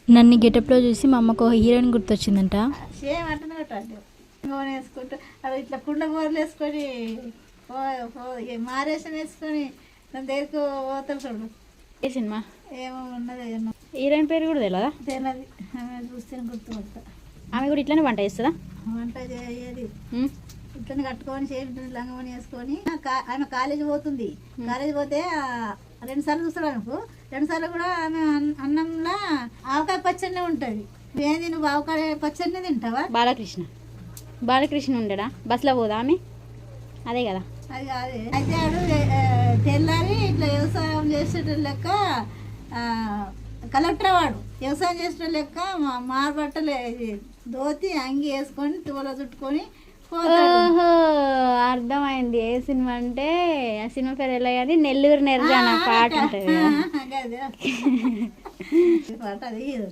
నన్ను గెటప్లో చూసి మా అమ్మకు ఒక హీరోయిన్ గుర్తొచ్చిందంట. సేమ్ అట్టనే పెట్టండి. నూనె వేసుకుంటూ అది ఇట్లా కుండ కూరలు వేసుకొని మారేసం వేసుకొని దాని దగ్గరకు పోతారు చూడు. ఏ సినిమా ఏమో ఉన్నది హీరోయిన్ పేరు కూడా తెలియదా? తెలియదు. ఆమె చూస్తే గుర్తుపడతా. ఆమె కూడా ఇట్లానే వంట చేస్తుందా? వంట చేయాలి ఇట్లని కట్టుకొని చేసి లంగమని వేసుకొని ఆమె కాలేజీ పోతుంది. కాలేజీ పోతే 2 సార్లు చూస్తాడు అనుకో. 2 సార్లు కూడా ఆమె అన్నంలో ఆవకాయ పచ్చడి ఉంటుంది. ఏంది నువ్వు ఆవకాయ పచ్చడిని తింటావా? బాలకృష్ణ ఉండడా? బస్సులో పోదా ఆమె? అదే కదా. అది కాదే. అయితే ఆడు తెల్లారి ఇట్లా వ్యవసాయం చేసేట లెక్క కలెక్టర్ వాడు వ్యవసాయం చేసేట లెక్క మారబట్టలు దోతి అంగి వేసుకొని తువల చుట్టుకొని ఓహో అర్థమైంది. ఏ సినిమా అంటే ఆ సినిమా పేరు ఎలా కానీ నెల్లూరు నెరజాన పాట ఉంటుంది. పాట అది